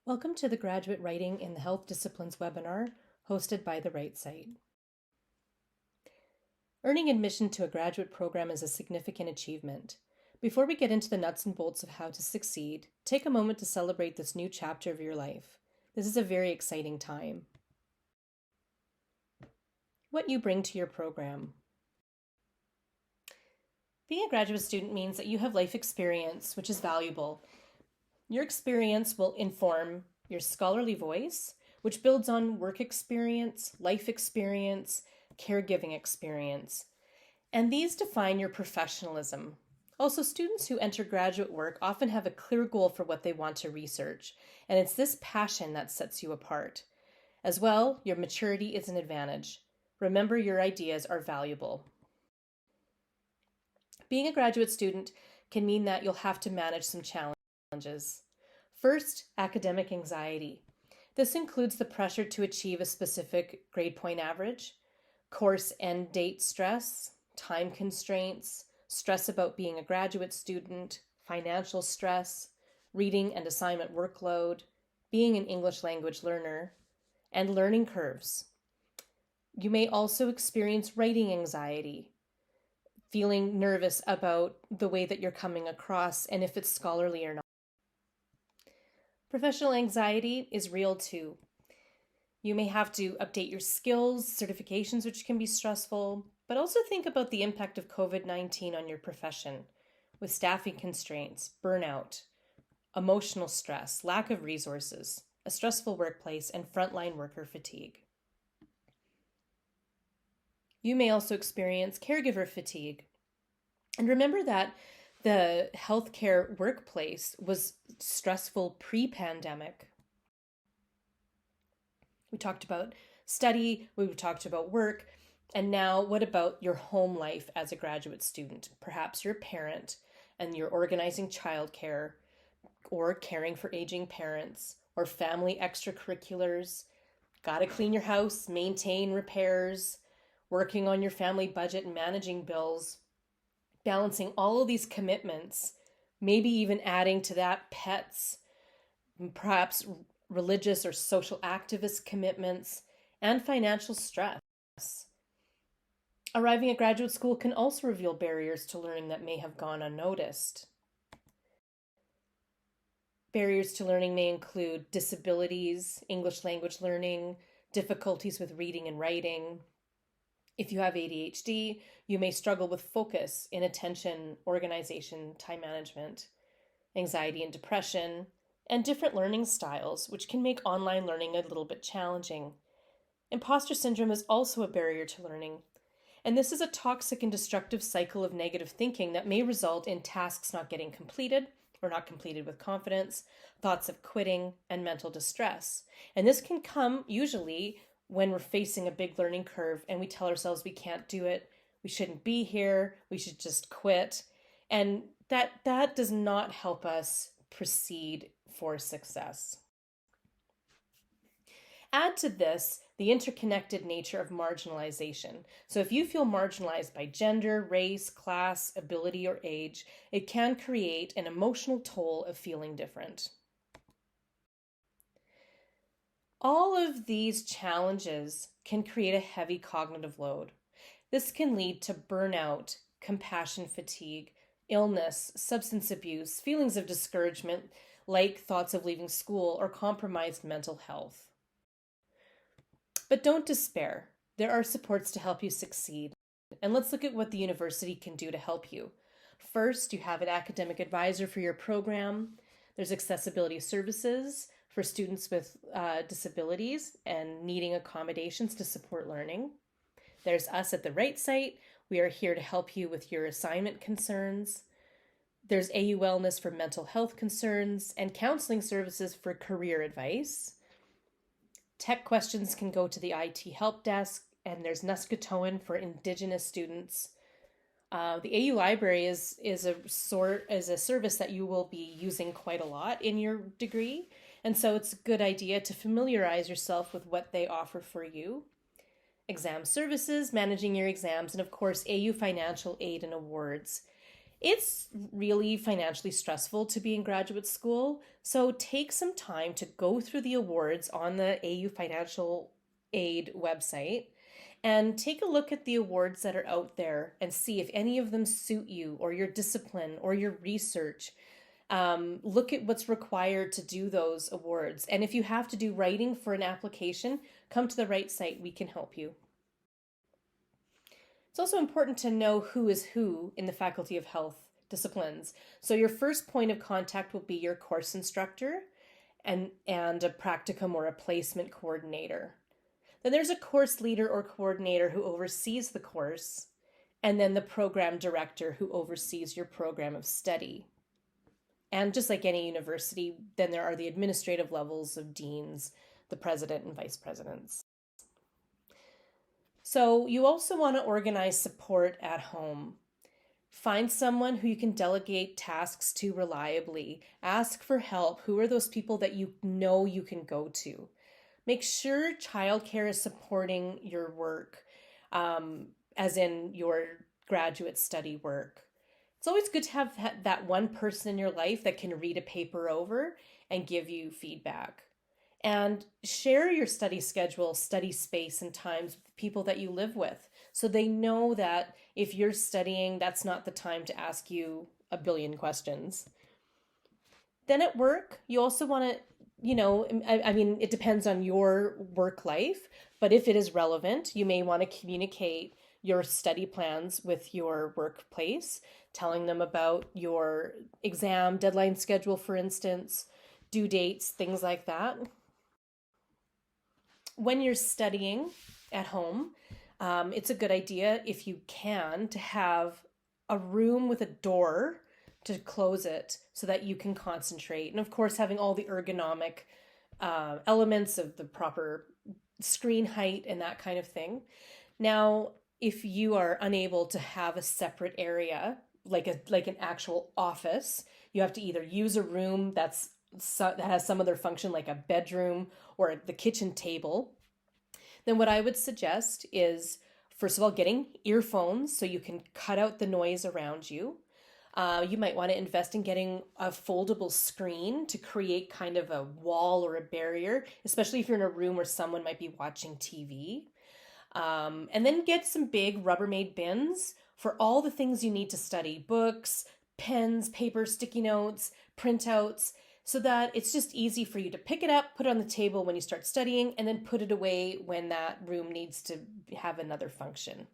Welcome to the Graduate Writing in the Health Disciplines webinar hosted by the Right Site. Earning admission to a graduate program is a significant achievement. Before we get into the nuts and bolts of how to succeed, take a moment to celebrate this new chapter of your life. This is a very exciting time. What you bring to your program. Being a graduate student means that you have life experience, which is valuable. Your experience will inform your scholarly voice, which builds on work experience, life experience, caregiving experience. And these define your professionalism. Also, students who enter graduate work often have a clear goal for what they want to research, and it's this passion that sets you apart. As well, your maturity is an advantage. Remember, your ideas are valuable. Being a graduate student can mean that you'll have to manage some challenges. First, academic anxiety. This includes the pressure to achieve a specific grade point average, course end date stress, time constraints, stress about being a graduate student, financial stress, reading and assignment workload, being an English language learner, and learning curves. You may also experience writing anxiety, feeling nervous about the way that you're coming across and if it's scholarly or not. Professional anxiety is real too. You may have to update your skills, certifications, which can be stressful, but also think about the impact of COVID-19 on your profession, with staffing constraints, burnout, emotional stress, lack of resources, a stressful workplace, and frontline worker fatigue. You may also experience caregiver fatigue. And remember that the healthcare workplace was stressful pre-pandemic. We talked about study, we talked about work, and now what about your home life as a graduate student? Perhaps you're a parent and you're organizing childcare or caring for aging parents or family extracurriculars, gotta clean your house, maintain repairs, working on your family budget and managing bills. Balancing all of these commitments, maybe even adding to that pets, perhaps religious or social activist commitments, and financial stress. Arriving at graduate school can also reveal barriers to learning that may have gone unnoticed. Barriers to learning may include disabilities, English language learning, difficulties with reading and writing. If you have ADHD, you may struggle with focus, inattention, organization, time management, anxiety and depression, and different learning styles, which can make online learning a little bit challenging. Imposter syndrome is also a barrier to learning, and this is a toxic and destructive cycle of negative thinking that may result in tasks not getting completed or not completed with confidence, thoughts of quitting, and mental distress. And this can come usually when we're facing a big learning curve and we tell ourselves we can't do it, we shouldn't be here, we should just quit. And that does not help us proceed for success. Add to this the interconnected nature of marginalization. So if you feel marginalized by gender, race, class, ability, or age, it can create an emotional toll of feeling different. All of these challenges can create a heavy cognitive load. This can lead to burnout, compassion fatigue, illness, substance abuse, feelings of discouragement, like thoughts of leaving school, or compromised mental health. But don't despair. There are supports to help you succeed. And let's look at what the university can do to help you. First, you have an academic advisor for your program. There's accessibility services for students with disabilities and needing accommodations to support learning. There's us at the Right Site. We are here to help you with your assignment concerns. There's AU Wellness for mental health concerns and counseling services for career advice. Tech questions can go to the IT help desk, and there's Nuscatoan for Indigenous students. The AU Library is a service that you will be using quite a lot in your degree. And so it's a good idea to familiarize yourself with what they offer for you. Exam services, managing your exams, and of course, AU financial aid and awards. It's really financially stressful to be in graduate school, so take some time to go through the awards on the AU Financial Aid website and take a look at the awards that are out there and see if any of them suit you or your discipline or your research. Look at what's required to do those awards. And if you have to do writing for an application, come to the right site. We can help you. It's also important to know who is who in the Faculty of Health disciplines. So your first point of contact will be your course instructor and a practicum or a placement coordinator. Then there's a course leader or coordinator who oversees the course, and then the program director who oversees your program of study. And just like any university, then there are the administrative levels of deans, the president and vice presidents. So you also want to organize support at home. Find someone who you can delegate tasks to reliably. Ask for help. Who are those people that you know you can go to? Make sure childcare is supporting your work, as in your graduate study work. It's always good to have that one person in your life that can read a paper over and give you feedback. And share your study schedule, study space, and times with the people that you live with, so they know that if you're studying, that's not the time to ask you a billion questions. Then at work, you also want to, it depends on your work life, but if it is relevant, you may want to communicate your study plans with your workplace, telling them about your exam deadline schedule, for instance, due dates, things like that. When you're studying at home, it's a good idea, if you can, to have a room with a door to close it so that you can concentrate. And of course, having all the ergonomic elements of the proper screen height and that kind of thing. Now, if you are unable to have a separate area, like an actual office, you have to either use a room that has some other function, like a bedroom or the kitchen table. Then what I would suggest is, first of all, getting earphones so you can cut out the noise around you. You might want to invest in getting a foldable screen to create kind of a wall or a barrier, especially if you're in a room where someone might be watching TV. And then get some big Rubbermaid bins for all the things you need to study: books, pens, paper, sticky notes, printouts, so that it's just easy for you to pick it up, put it on the table when you start studying, and then put it away when that room needs to have another function.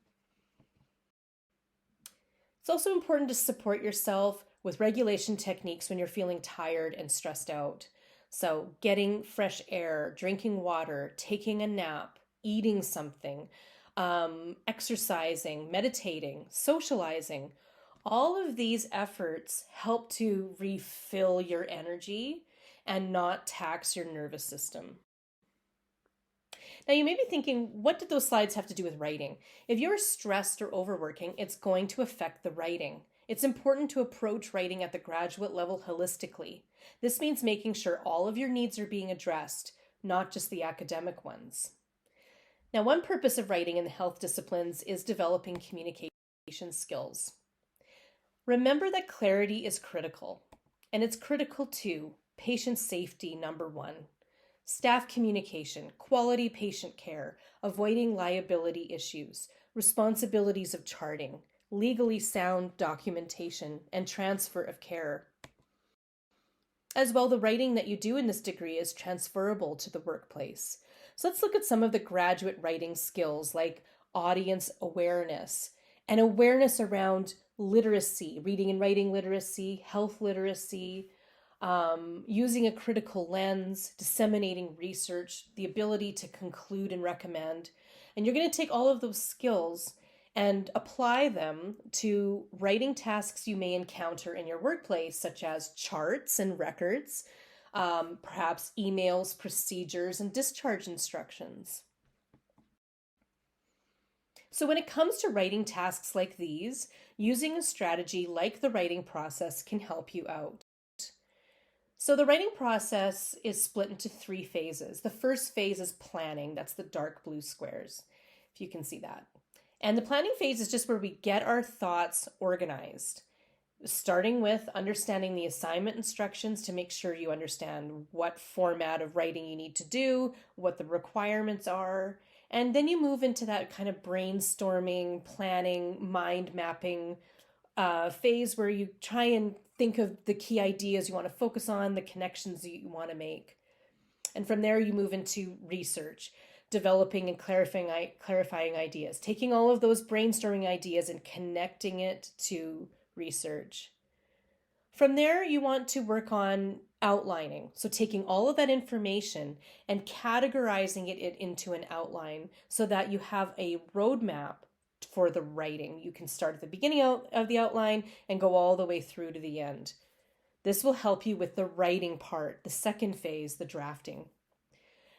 It's also important to support yourself with regulation techniques when you're feeling tired and stressed out. So getting fresh air, drinking water, taking a nap, eating something, exercising, meditating, socializing. All of these efforts help to refill your energy and not tax your nervous system. Now, you may be thinking, what did those slides have to do with writing? If you're stressed or overworking, it's going to affect the writing. It's important to approach writing at the graduate level holistically. This means making sure all of your needs are being addressed, not just the academic ones. Now, one purpose of writing in the health disciplines is developing communication skills. Remember that clarity is critical, and it's critical to patient safety, number one, staff communication, quality patient care, avoiding liability issues, responsibilities of charting, legally sound documentation, and transfer of care. As well, the writing that you do in this degree is transferable to the workplace. So let's look at some of the graduate writing skills like audience awareness and awareness around literacy, reading and writing literacy, health literacy, using a critical lens, disseminating research, the ability to conclude and recommend. And you're going to take all of those skills and apply them to writing tasks you may encounter in your workplace, such as charts and records, perhaps emails, procedures, and discharge instructions. So when it comes to writing tasks like these, using a strategy like the writing process can help you out. So the writing process is split into 3 phases. The first phase is planning. That's the dark blue squares, if you can see that. And the planning phase is just where we get our thoughts organized. starting with understanding the assignment instructions to make sure you understand what format of writing you need to do, what the requirements are, and then you move into that kind of brainstorming, planning, mind mapping phase where you try and think of the key ideas you want to focus on, the connections you want to make. And from there, you move into research, developing and clarifying ideas, taking all of those brainstorming ideas and connecting it to research. From there, you want to work on outlining. So, taking all of that information and categorizing it into an outline so that you have a roadmap for the writing. You can start at the beginning of the outline and go all the way through to the end. This will help you with the writing part, the second phase, the drafting.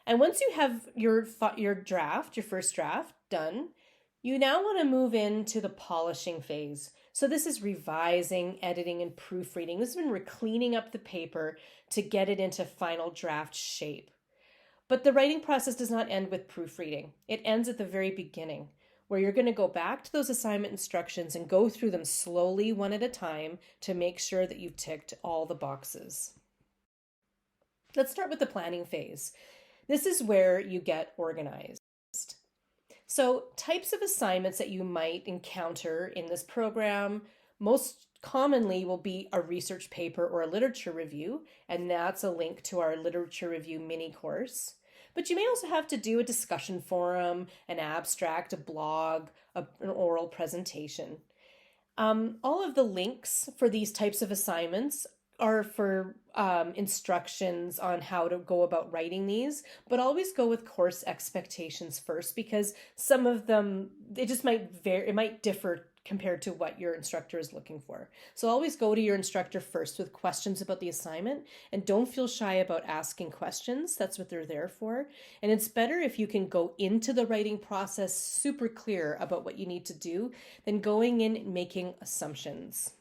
And once you have your draft, your first draft done, you now want to move into the polishing phase. So this is revising, editing, and proofreading. This has been cleaning up the paper to get it into final draft shape. But the writing process does not end with proofreading. It ends at the very beginning, where you're going to go back to those assignment instructions and go through them slowly, one at a time, to make sure that you've ticked all the boxes. Let's start with the planning phase. This is where you get organized. So, types of assignments that you might encounter in this program most commonly will be a research paper or a literature review, and that's a link to our literature review mini course. But you may also have to do a discussion forum, an abstract, a blog, an oral presentation. All of the links for these types of assignments are for instructions on how to go about writing these, but always go with course expectations first, because some of them, it just might vary, it might differ compared to what your instructor is looking for. So always go to your instructor first with questions about the assignment, and don't feel shy about asking questions. That's what they're there for. And it's better if you can go into the writing process super clear about what you need to do than going in and making assumptions.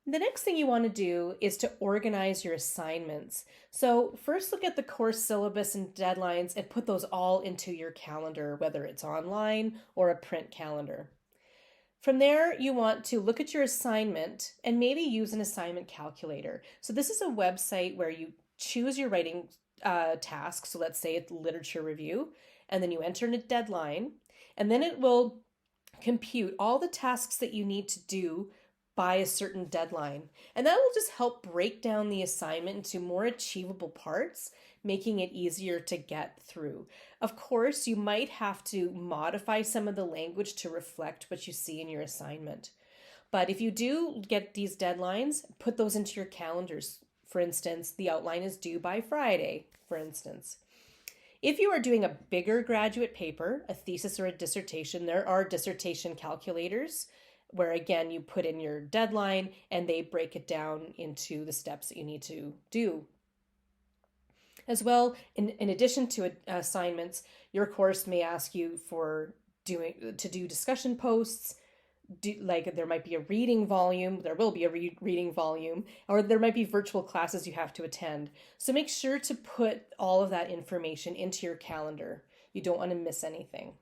The next thing you want to do is to organize your assignments. So first look at the course syllabus and deadlines and put those all into your calendar, whether it's online or a print calendar. From there, you want to look at your assignment and maybe use an assignment calculator. So this is a website where you choose your writing task. So let's say it's literature review, and then you enter in a deadline, and then it will compute all the tasks that you need to do by a certain deadline. And that will just help break down the assignment into more achievable parts, making it easier to get through. Of course, you might have to modify some of the language to reflect what you see in your assignment. But if you do get these deadlines, put those into your calendars. For instance, the outline is due by Friday, for instance. If you are doing a bigger graduate paper, a thesis or a dissertation, there are dissertation calculators where again you put in your deadline and they break it down into the steps that you need to do. As well, in addition to assignments, your course may ask you to do discussion posts. Like there might be a reading volume, there will be a reading volume, or there might be virtual classes you have to attend. So make sure to put all of that information into your calendar. You don't want to miss anything.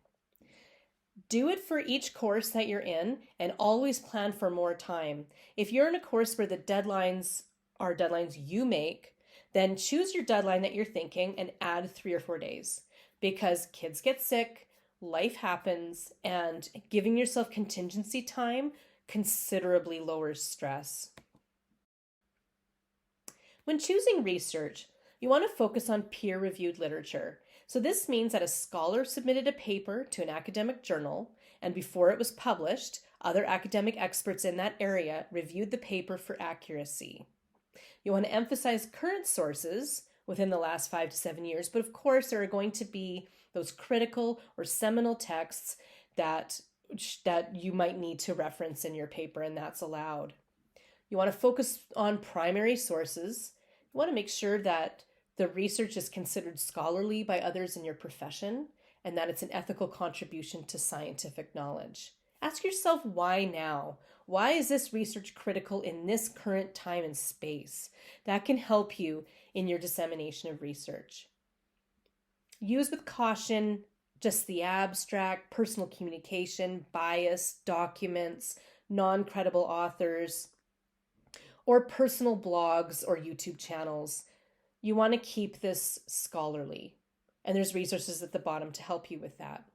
Do it for each course that you're in and always plan for more time. If you're in a course where the deadlines are deadlines you make, then choose your deadline that you're thinking and add 3 or 4 days, because kids get sick, life happens, and giving yourself contingency time considerably lowers stress. When choosing research, you want to focus on peer-reviewed literature. So this means that a scholar submitted a paper to an academic journal, and before it was published, other academic experts in that area reviewed the paper for accuracy. You want to emphasize current sources within the last 5 to 7 years, but of course there are going to be those critical or seminal texts that you might need to reference in your paper, and that's allowed. You want to focus on primary sources. You want to make sure that the research is considered scholarly by others in your profession and that it's an ethical contribution to scientific knowledge. Ask yourself, why now? Why is this research critical in this current time and space? That can help you in your dissemination of research. Use with caution just the abstract, personal communication, bias, documents, non-credible authors, or personal blogs or YouTube channels. You want to keep this scholarly, and there's resources at the bottom to help you with that.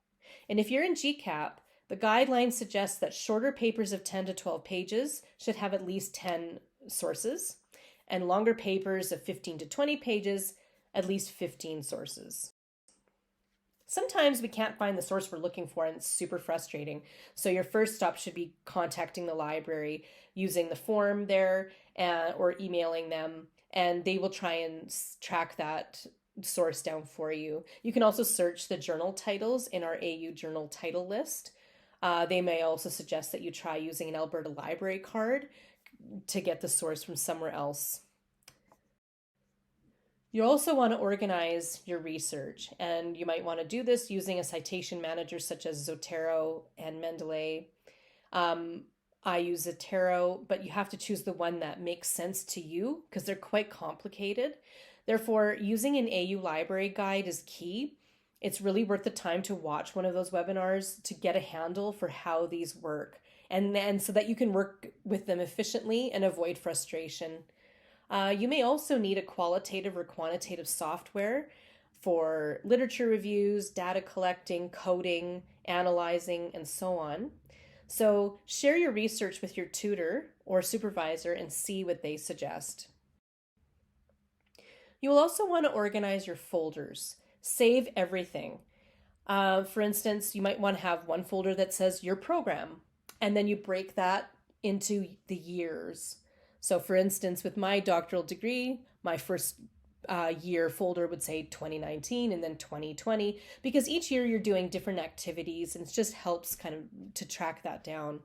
And if you're in GCAP, the guidelines suggest that shorter papers of 10 to 12 pages should have at least 10 sources, and longer papers of 15 to 20 pages, at least 15 sources. Sometimes we can't find the source we're looking for, and it's super frustrating. So your first stop should be contacting the library using the form there, or emailing them, and they will try and track that source down for you. You can also search the journal titles in our AU journal title list. They may also suggest that you try using an Alberta library card to get the source from somewhere else. You also want to organize your research, and you might want to do this using a citation manager such as Zotero and Mendeley. I use Zotero, but you have to choose the one that makes sense to you because they're quite complicated. Therefore, using an AU library guide is key. It's really worth the time to watch one of those webinars to get a handle for how these work, and so that you can work with them efficiently and avoid frustration. You may also need a qualitative or quantitative software for literature reviews, data collecting, coding, analyzing, and so on. So share your research with your tutor or supervisor and see what they suggest. You will also want to organize your folders. Save everything. For instance, you might want to have one folder that says your program, and then you break that into the years. So for instance, with my doctoral degree, my first year folder would say 2019 and then 2020, because each year you're doing different activities, and it just helps kind of to track that down.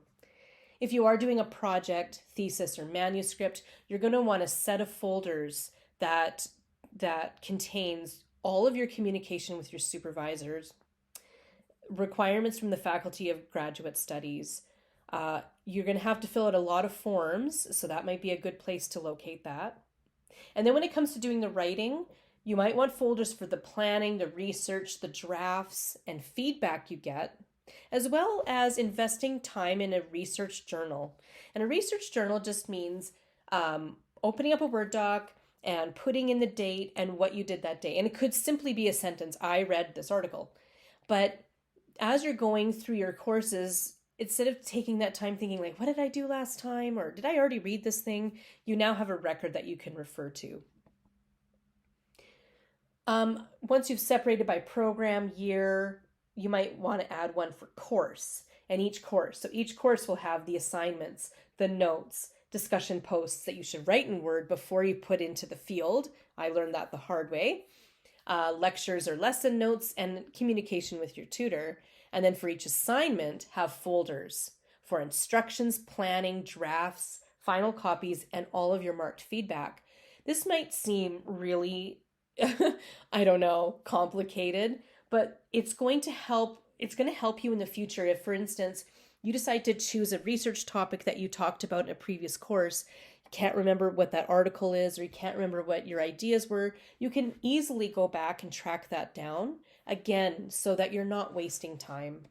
If you are doing a project, thesis, or manuscript, you're going to want a set of folders that contains all of your communication with your supervisors, requirements from the Faculty of Graduate Studies. You're going to have to fill out a lot of forms, so that might be a good place to locate that. And then when it comes to doing the writing, you might want folders for the planning, the research, the drafts, and feedback you get, as well as investing time in a research journal. And a research journal just means opening up a Word doc and putting in the date and what you did that day. And it could simply be a sentence, I read this article. But as you're going through your courses, instead of taking that time thinking like, what did I do last time? Or did I already read this thing? You now have a record that you can refer to. Once you've separated by program, year, you might want to add one for course and each course. So each course will have the assignments, the notes, discussion posts that you should write in Word before you put into the field. I learned that the hard way. Lectures or lesson notes, and communication with your tutor. And then for each assignment, have folders for instructions, planning, drafts, final copies, and all of your marked feedback. This might seem really, I don't know, complicated, but it's going to help you in the future if, for instance, you decide to choose a research topic that you talked about in a previous course. You can't remember what that article is, or you can't remember what your ideas were. You can easily go back and track that down again so that you're not wasting time.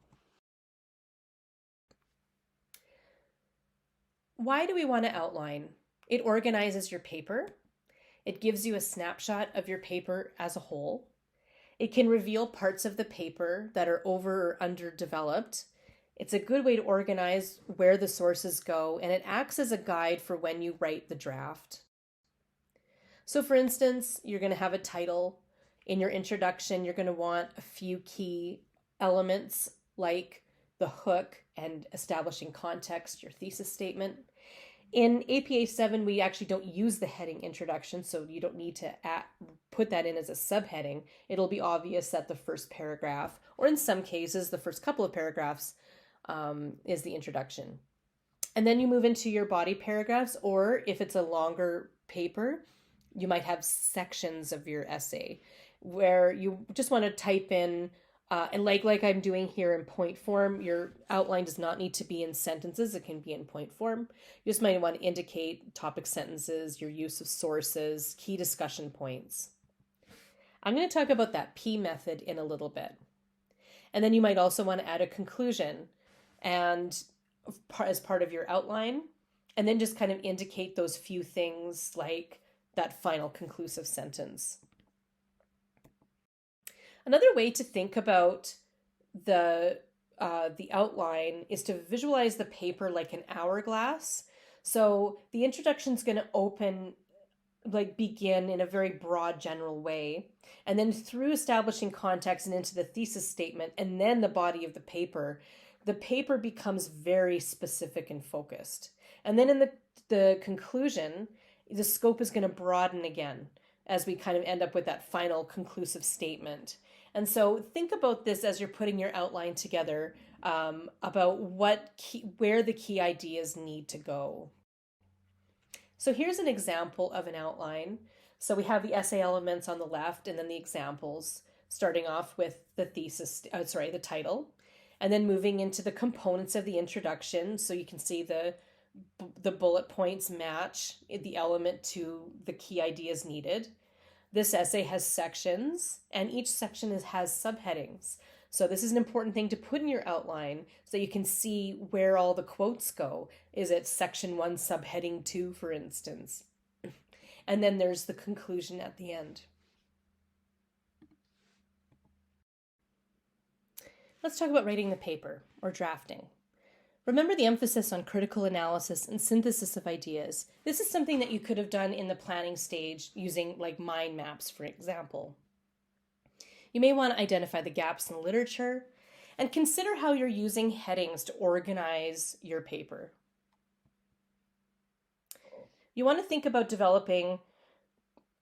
Why do we want to outline? It organizes your paper. It gives you a snapshot of your paper as a whole. It can reveal parts of the paper that are over or underdeveloped. It's a good way to organize where the sources go, and it acts as a guide for when you write the draft. So for instance, you're going to have a title. In your introduction, you're going to want a few key elements like the hook and establishing context, your thesis statement. In APA 7, we actually don't use the heading introduction, so you don't need to put that in as a subheading. It'll be obvious that the first paragraph, or in some cases, the first couple of paragraphs, is the introduction. And then you move into your body paragraphs, or if it's a longer paper, you might have sections of your essay where you just want to type in, and like I'm doing here in point form, your outline does not need to be in sentences. It can be in point form. You just might want to indicate topic sentences, your use of sources, key discussion points. I'm going to talk about that P method in a little bit. And then you might also want to add a conclusion. And as part of your outline, and then just kind of indicate those few things like that final conclusive sentence. Another way to think about the outline is to visualize the paper like an hourglass. So the introduction is going to begin in a very broad general way, and then through establishing context and into the thesis statement and then the body of the paper becomes very specific and focused. And then in the conclusion, the scope is going to broaden again as we kind of end up with that final conclusive statement. And so think about this as you're putting your outline together, about where the key ideas need to go. So here's an example of an outline. So we have the essay elements on the left and then the examples, starting off with the the title, and then moving into the components of the introduction. So you can see the bullet points match the element to the key ideas needed. This essay has sections, and each section has subheadings. So this is an important thing to put in your outline so you can see where all the quotes go. Is it section 1, subheading 2, for instance? And then there's the conclusion at the end. Let's talk about writing the paper, or drafting. Remember the emphasis on critical analysis and synthesis of ideas. This is something that you could have done in the planning stage using like mind maps, for example. You may want to identify the gaps in the literature and consider how you're using headings to organize your paper. You want to think about developing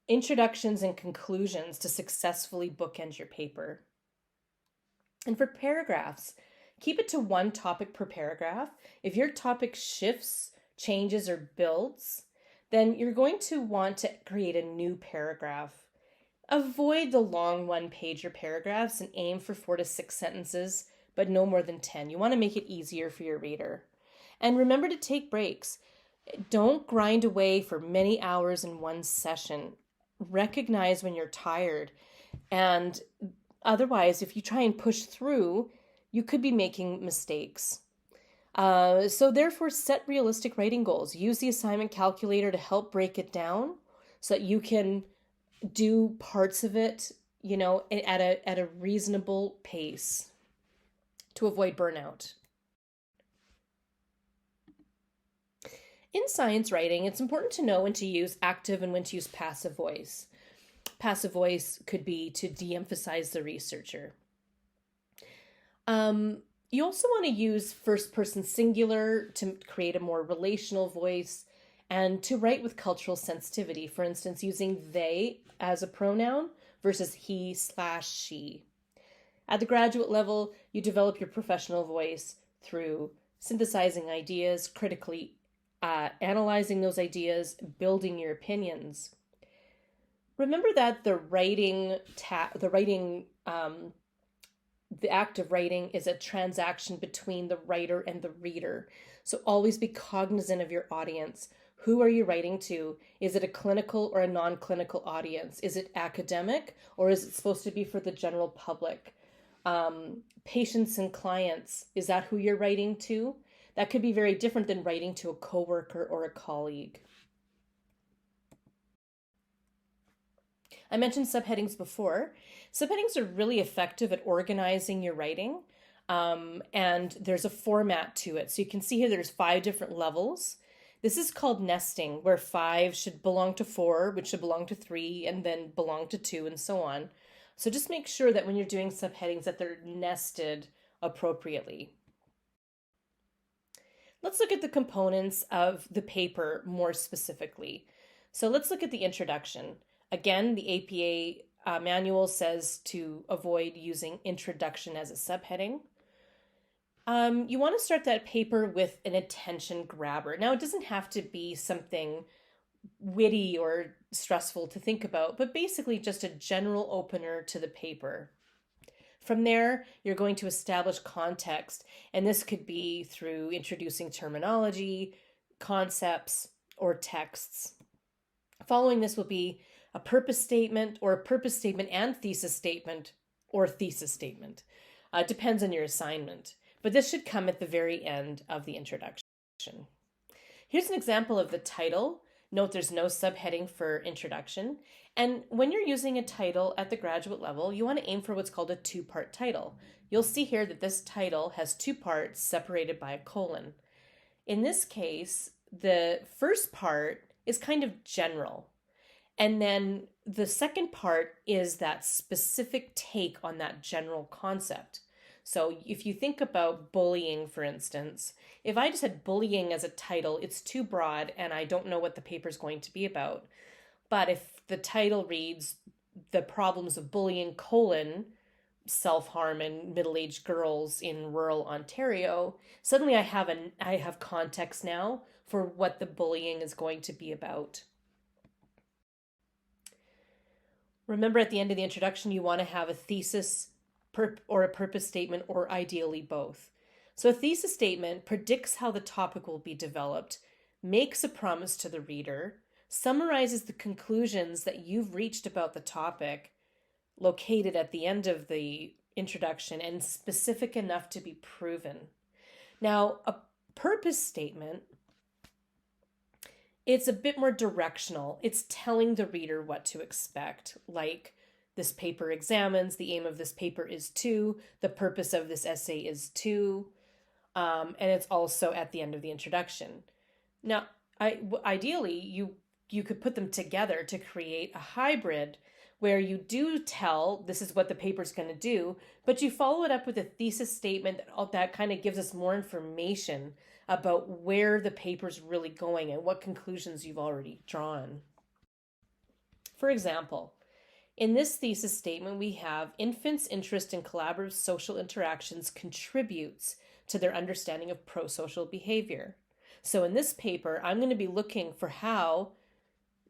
introductions and conclusions to successfully bookend your paper. And for paragraphs, keep it to one topic per paragraph. If your topic shifts, changes, or builds, then you're going to want to create a new paragraph. Avoid the long one-pager paragraphs and aim for 4 to 6 sentences, but no more than 10. You want to make it easier for your reader. And remember to take breaks. Don't grind away for many hours in one session. Recognize when you're tired. And otherwise, if you try and push through, you could be making mistakes. So therefore, set realistic writing goals. Use the assignment calculator to help break it down so that you can do parts of it, at a reasonable pace to avoid burnout. In science writing, it's important to know when to use active and when to use passive voice. Passive voice could be to de-emphasize the researcher. You also want to use first-person singular to create a more relational voice and to write with cultural sensitivity. For instance, using they as a pronoun versus he/she. At the graduate level, you develop your professional voice through synthesizing ideas, critically analyzing those ideas, building your opinions. Remember that the act of writing is a transaction between the writer and the reader. So always be cognizant of your audience. Who are you writing to? Is it a clinical or a non-clinical audience? Is it academic or is it supposed to be for the general public? Patients and clients, is that who you're writing to? That could be very different than writing to a coworker or a colleague. I mentioned subheadings before. Subheadings are really effective at organizing your writing, and there's a format to it. So you can see here there's 5 different levels. This is called nesting, where 5 should belong to 4, which should belong to 3, and then belong to 2, and so on. So just make sure that when you're doing subheadings that they're nested appropriately. Let's look at the components of the paper more specifically. So let's look at the introduction. Again, the APA manual says to avoid using introduction as a subheading. You want to start that paper with an attention grabber. Now, it doesn't have to be something witty or stressful to think about, but basically just a general opener to the paper. From there, you're going to establish context, and this could be through introducing terminology, concepts, or texts. Following this will be a purpose statement, or a purpose statement and thesis statement, or thesis statement. It depends on your assignment. but this should come at the very end of the introduction. Here's an example of the title. Note there's no subheading for introduction. And when you're using a title at the graduate level, you want to aim for what's called a two-part title. You'll see here that this title has two parts separated by a colon. In this case, the first part is kind of general. And then the second part is that specific take on that general concept. So if you think about bullying, for instance, if I just had bullying as a title, it's too broad and I don't know what the paper's going to be about. But if the title reads the problems of bullying, self-harm in middle-aged girls in rural Ontario, suddenly I have context now for what the bullying is going to be about. Remember, at the end of the introduction, you want to have a thesis or a purpose statement, or ideally both. So a thesis statement predicts how the topic will be developed, makes a promise to the reader, summarizes the conclusions that you've reached about the topic, located at the end of the introduction, and specific enough to be proven. Now, a purpose statement, it's a bit more directional. It's telling the reader what to expect, like this paper examines, the aim of this paper is to, the purpose of this essay is to, and it's also at the end of the introduction. Now, ideally, you could put them together to create a hybrid where you do tell this is what the paper's going to do, but you follow it up with a thesis statement that kind of gives us more information about where the paper's really going and what conclusions you've already drawn. For example, in this thesis statement, we have infants' interest in collaborative social interactions contributes to their understanding of prosocial behavior. So in this paper, I'm going to be looking for how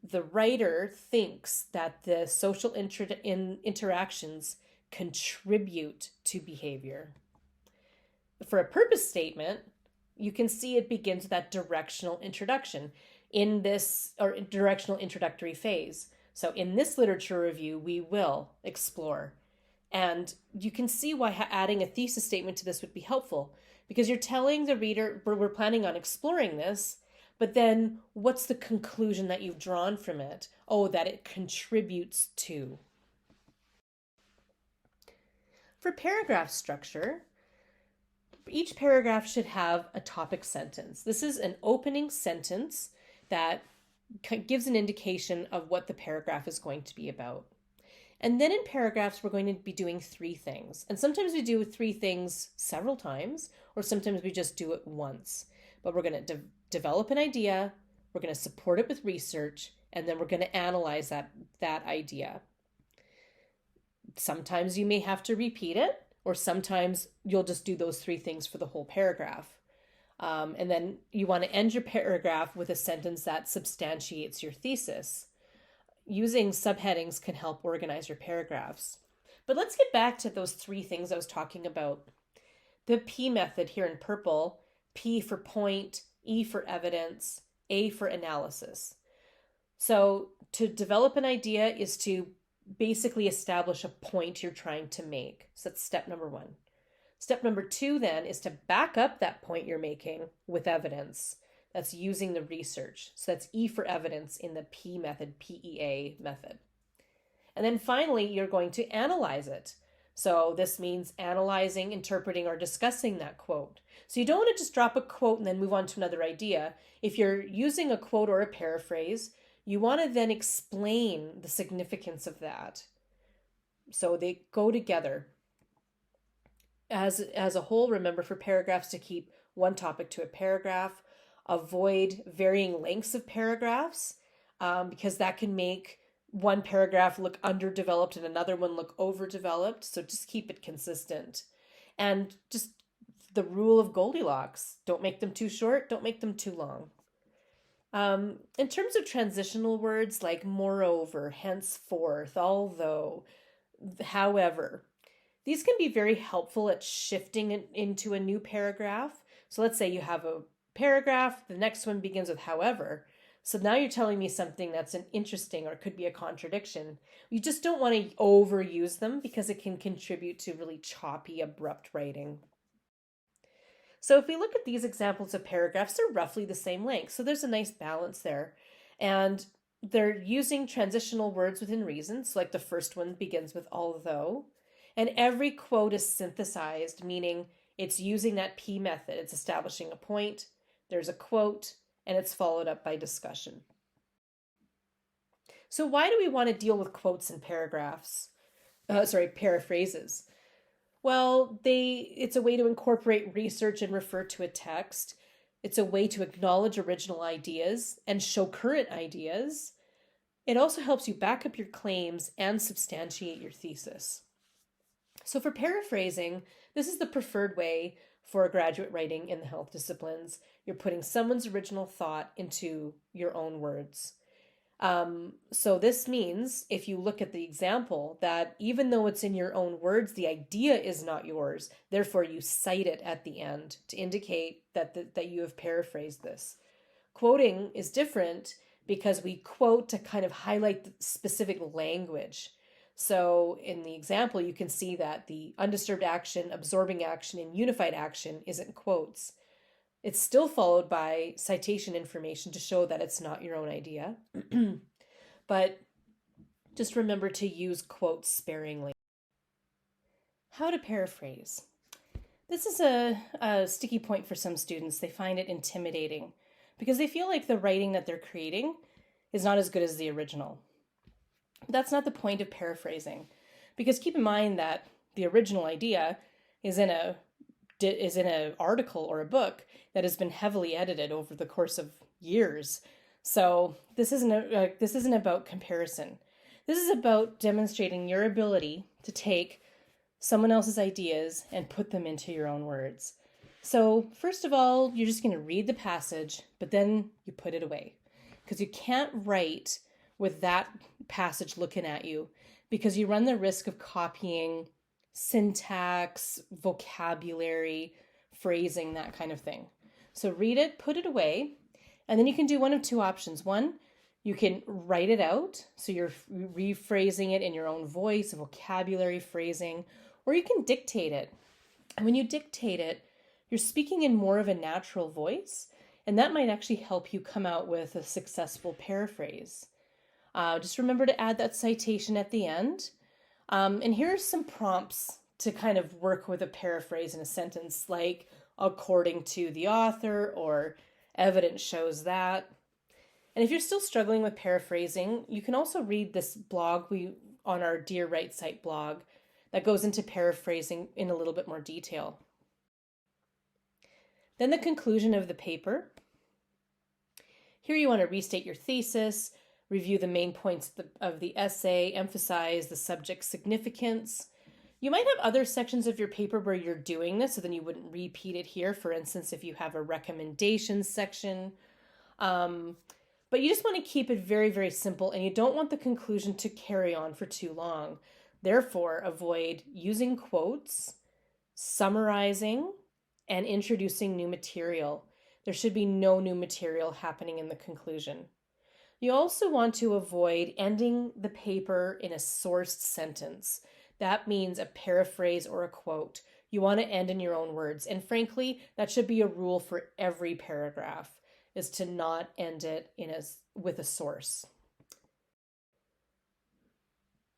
the writer thinks that the social interactions contribute to behavior. For a purpose statement, you can see it begins with that directional introduction in this, or directional introductory phase. So in this literature review, we will explore. And you can see why adding a thesis statement to this would be helpful, because you're telling the reader, we're planning on exploring this, but then what's the conclusion that you've drawn from it? Oh, that it contributes to. For paragraph structure, each paragraph should have a topic sentence. This is an opening sentence that gives an indication of what the paragraph is going to be about. And then in paragraphs, we're going to be doing three things. And sometimes we do three things several times, or sometimes we just do it once. But we're going to develop an idea, we're going to support it with research, and then we're going to analyze that idea. Sometimes you may have to repeat it, or sometimes you'll just do those three things for the whole paragraph. And then you want to end your paragraph with a sentence that substantiates your thesis. Using subheadings can help organize your paragraphs. But let's get back to those three things I was talking about. The P method here in purple, P for point, E for evidence, A for analysis. So to develop an idea is to basically establish a point you're trying to make. So that's step number one. Step number two then is to back up that point you're making with evidence. That's using the research. So that's E for evidence in the P method, PEA method. And then finally, you're going to analyze it. So this means analyzing, interpreting, or discussing that quote. So you don't want to just drop a quote and then move on to another idea. If you're using a quote or a paraphrase, you want to then explain the significance of that. So they go together. As a whole, remember for paragraphs to keep one topic to a paragraph. Avoid varying lengths of paragraphs because that can make one paragraph look underdeveloped and another one look overdeveloped. So just keep it consistent. And just the rule of Goldilocks. Don't make them too short. Don't make them too long. In terms of transitional words like moreover, henceforth, although, however, these can be very helpful at shifting it into a new paragraph. So let's say you have a paragraph, the next one begins with however. So now you're telling me something that's an interesting or could be a contradiction. You just don't want to overuse them because it can contribute to really choppy, abrupt writing. So if we look at these examples of paragraphs, they're roughly the same length. So there's a nice balance there. And they're using transitional words within reason. So like the first one begins with although. And every quote is synthesized, meaning it's using that P method. It's establishing a point, there's a quote, and it's followed up by discussion. So why do we want to deal with quotes and paragraphs? Paraphrases. Well, it's a way to incorporate research and refer to a text. It's a way to acknowledge original ideas and show current ideas. It also helps you back up your claims and substantiate your thesis. So for paraphrasing, this is the preferred way for graduate writing in the health disciplines. You're putting someone's original thought into your own words. So this means, if you look at the example, that even though it's in your own words, the idea is not yours. Therefore, you cite it at the end to indicate that you have paraphrased this. Quoting is different because we quote to kind of highlight the specific language. So in the example, you can see that the undisturbed action, absorbing action, and unified action isn't quotes. It's still followed by citation information to show that it's not your own idea. But just remember to use quotes sparingly. How to paraphrase. This is a sticky point for some students. They find it intimidating because they feel like the writing that they're creating is not as good as the original. But that's not the point of paraphrasing, because keep in mind that the original idea is in an article or a book that has been heavily edited over the course of years. So this isn't about comparison. This is about demonstrating your ability to take someone else's ideas and put them into your own words. So first of all, you're just going to read the passage, but then you put it away, because you can't write with that passage looking at you, because you run the risk of copying syntax, vocabulary, phrasing, that kind of thing. So read it, put it away, and then you can do one of two options. One, you can write it out, so you're rephrasing it in your own voice, vocabulary, phrasing, or you can dictate it. And when you dictate it, you're speaking in more of a natural voice, and that might actually help you come out with a successful paraphrase. Just remember to add that citation at the end. And here are some prompts to kind of work with a paraphrase in a sentence, like according to the author or evidence shows that. And if you're still struggling with paraphrasing, you can also read this blog on our Dear Right site blog that goes into paraphrasing in a little bit more detail. Then the conclusion of the paper. Here you want to restate your thesis, review the main points of the essay, emphasize the subject's significance. You might have other sections of your paper where you're doing this, so then you wouldn't repeat it here. For instance, if you have a recommendations section. But you just want to keep it very, very simple, and you don't want the conclusion to carry on for too long. Therefore, avoid using quotes, summarizing, and introducing new material. There should be no new material happening in the conclusion. You also want to avoid ending the paper in a sourced sentence. That means a paraphrase or a quote. You want to end in your own words. And frankly, that should be a rule for every paragraph, is to not end it with a source.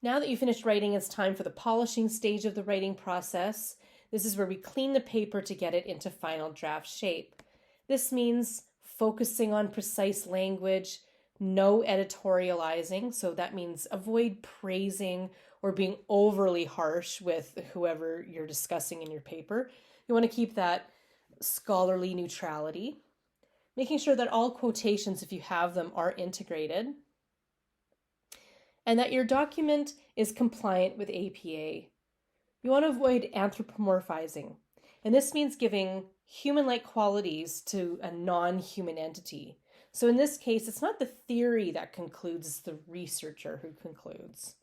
Now that you've finished writing, it's time for the polishing stage of the writing process. This is where we clean the paper to get it into final draft shape. This means focusing on precise language, no editorializing, so that means avoid praising or being overly harsh with whoever you're discussing in your paper. You want to keep that scholarly neutrality, making sure that all quotations, if you have them, are integrated, and that your document is compliant with APA. You want to avoid anthropomorphizing, and this means giving human-like qualities to a non-human entity. So in this case, it's not the theory that concludes, it's the researcher who concludes.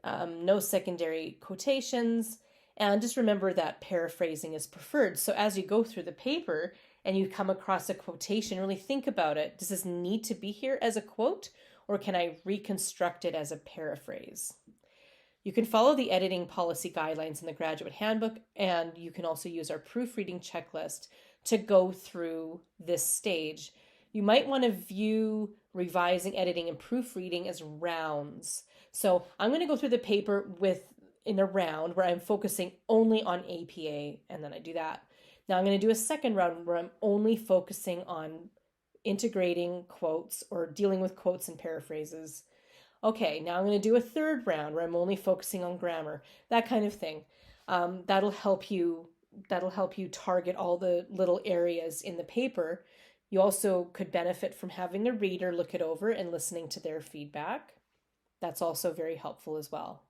No secondary quotations, and just remember that paraphrasing is preferred. So as you go through the paper and you come across a quotation, really think about it. Does this need to be here as a quote, or can I reconstruct it as a paraphrase? You can follow the editing policy guidelines in the graduate handbook, and you can also use our proofreading checklist to go through this stage. You might want to view revising, editing, and proofreading as rounds. So I'm going to go through the paper in a round where I'm focusing only on APA, and then I do that. Now I'm going to do a second round where I'm only focusing on integrating quotes or dealing with quotes and paraphrases. Okay, now I'm going to do a third round where I'm only focusing on grammar, that kind of thing. That'll help you target all the little areas in the paper. You also could benefit from having a reader look it over and listening to their feedback. That's also very helpful as well.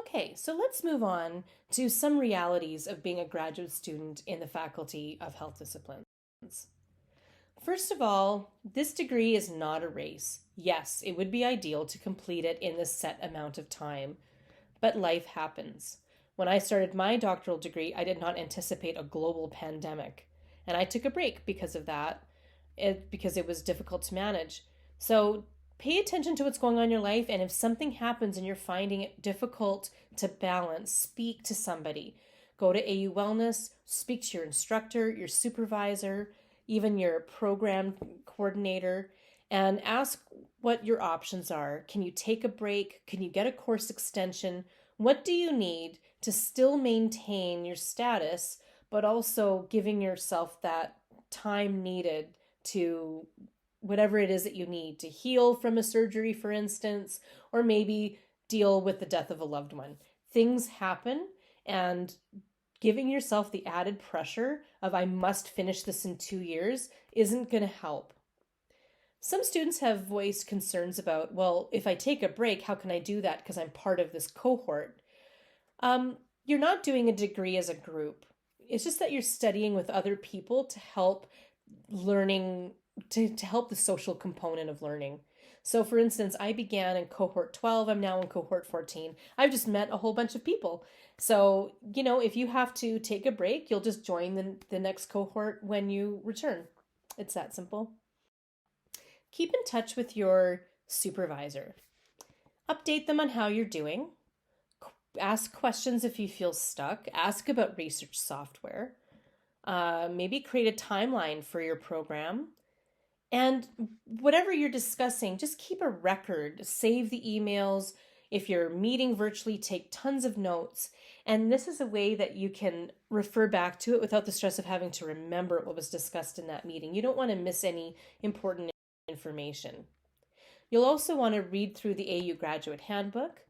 Okay, so let's move on to some realities of being a graduate student in the Faculty of Health Disciplines. First of all, this degree is not a race. Yes, it would be ideal to complete it in the set amount of time, but life happens. When I started my doctoral degree, I did not anticipate a global pandemic, and I took a break because of that, because it was difficult to manage. So pay attention to what's going on in your life, and if something happens and you're finding it difficult to balance, speak to somebody. Go to AU Wellness, speak to your instructor, your supervisor, even your program coordinator, and ask what your options are. Can you take a break? Can you get a course extension? What do you need to still maintain your status, but also giving yourself that time needed to whatever it is that you need to heal from a surgery, for instance, or maybe deal with the death of a loved one. Things happen, and giving yourself the added pressure of I must finish this in 2 years isn't going to help. Some students have voiced concerns about, well, if I take a break, how can I do that because I'm part of this cohort? You're not doing a degree as a group. It's just that you're studying with other people to help learning, to help the social component of learning. So for instance, I began in cohort 12. I'm now in cohort 14. I've just met a whole bunch of people. So, if you have to take a break, you'll just join the next cohort when you return. It's that simple. Keep in touch with your supervisor. Update them on how you're doing. Ask questions if you feel stuck. Ask about research software. Maybe create a timeline for your program. And whatever you're discussing, just keep a record. Save the emails. If you're meeting virtually, take tons of notes. And this is a way that you can refer back to it without the stress of having to remember what was discussed in that meeting. You don't want to miss any important information. You'll also want to read through the AU Graduate Handbook,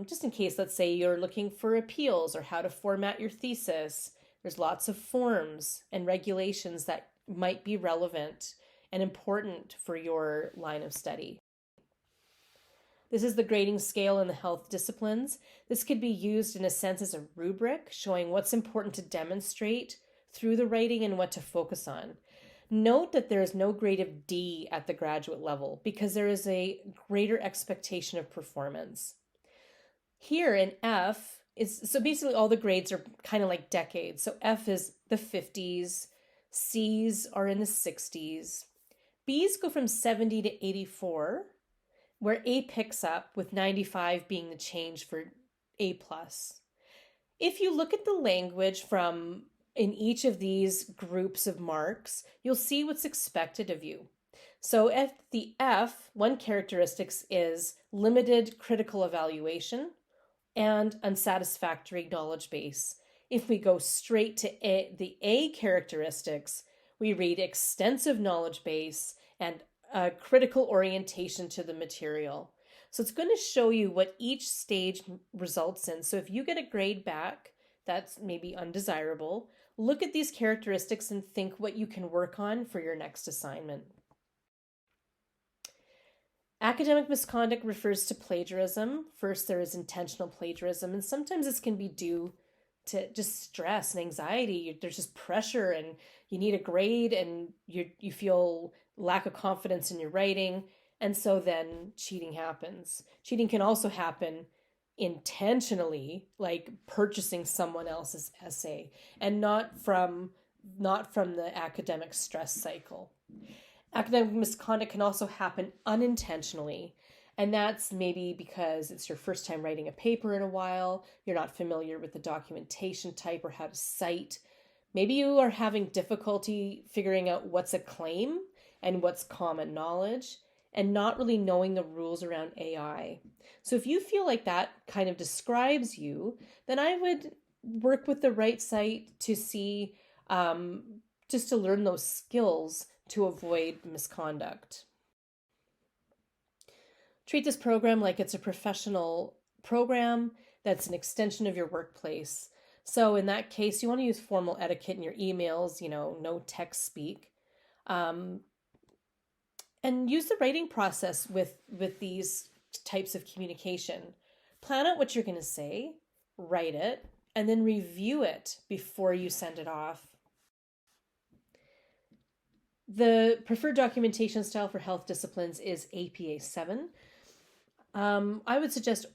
just in case, let's say, you're looking for appeals or how to format your thesis. There's lots of forms and regulations that might be relevant and important for your line of study. This is the grading scale in the health disciplines. This could be used in a sense as a rubric, showing what's important to demonstrate through the writing and what to focus on. Note that there is no grade of D at the graduate level because there is a greater expectation of performance. Here in F, so basically all the grades are kind of like decades. So F is the 50s, C's are in the 60s, B's go from 70 to 84, where A picks up with 95 being the change for A+. If you look at the language from in each of these groups of marks, you'll see what's expected of you. So at the F, one characteristic is limited critical evaluation and unsatisfactory knowledge base. If we go straight to the A characteristics, we read extensive knowledge base and a critical orientation to the material. So it's going to show you what each stage results in. So if you get a grade back that's maybe undesirable, look at these characteristics and think what you can work on for your next assignment. Academic misconduct refers to plagiarism. First, there is intentional plagiarism, and sometimes this can be due to just stress and anxiety. There's just pressure and you need a grade and you feel lack of confidence in your writing. And so then cheating happens. Cheating can also happen intentionally, like purchasing someone else's essay, and not from the academic stress cycle. Academic misconduct can also happen unintentionally, And that's maybe because it's your first time writing a paper in a while, you're not familiar with the documentation type or how to cite. Maybe you are having difficulty figuring out what's a claim and what's common knowledge, and not really knowing the rules around AI. So if you feel like that kind of describes you, then I would work with the right site to see, um, just to learn those skills to avoid misconduct. Treat this program like it's a professional program that's an extension of your workplace. So in that case, you want to use formal etiquette in your emails, no text speak. Um, and use the writing process with these types of communication. Plan out what you're going to say, write it, and then review it before you send it off. The preferred documentation style for health disciplines is APA 7. I would suggest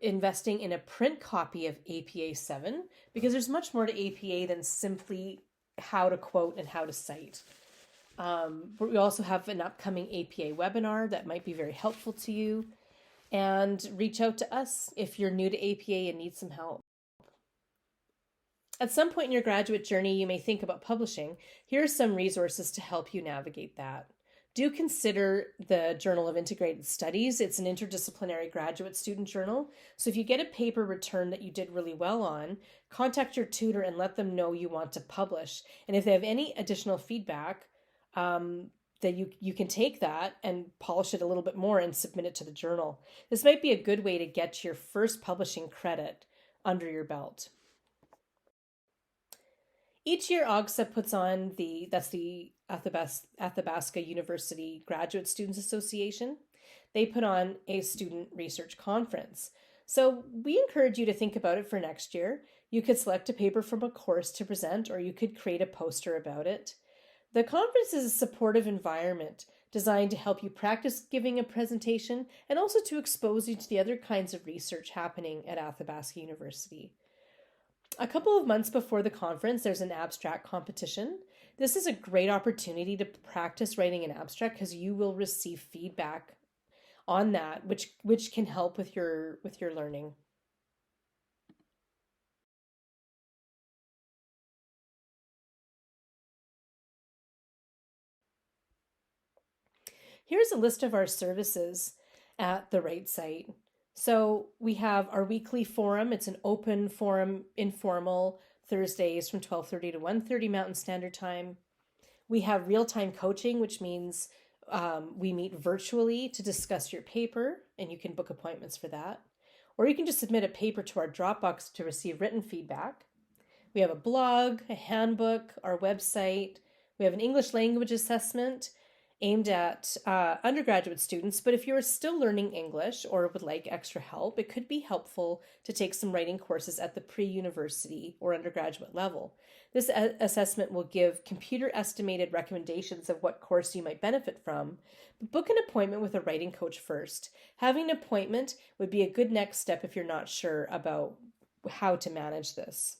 investing in a print copy of APA 7 because there's much more to APA than simply how to quote and how to cite. But we also have an upcoming APA webinar that might be very helpful to you. And reach out to us if you're new to APA and need some help. At some point in your graduate journey, you may think about publishing. Here are some resources to help you navigate that. Do consider the Journal of Integrated Studies. It's an interdisciplinary graduate student journal. So if you get a paper returned that you did really well on, contact your tutor and let them know you want to publish. And if they have any additional feedback, that you can take that and polish it a little bit more and submit it to the journal. This might be a good way to get your first publishing credit under your belt. Each year, AUGSA puts on the Athabasca University Graduate Students Association. They put on a student research conference. So we encourage you to think about it for next year. You could select a paper from a course to present, or you could create a poster about it. The conference is a supportive environment designed to help you practice giving a presentation and also to expose you to the other kinds of research happening at Athabasca University. A couple of months before the conference, there's an abstract competition. This is a great opportunity to practice writing an abstract because you will receive feedback on that, which can help with your learning. Here's a list of our services at the right site. So we have our weekly forum. It's an open forum, informal, Thursdays from 12:30 to 1:30 Mountain Standard Time. We have real-time coaching, which means we meet virtually to discuss your paper, and you can book appointments for that. Or you can just submit a paper to our Dropbox to receive written feedback. We have a blog, a handbook, our website. We have an English language assessment aimed at undergraduate students, but if you're still learning English or would like extra help, it could be helpful to take some writing courses at the pre-university or undergraduate level. This assessment will give computer estimated recommendations of what course you might benefit from, but book an appointment with a writing coach first. Having an appointment would be a good next step if you're not sure about how to manage this.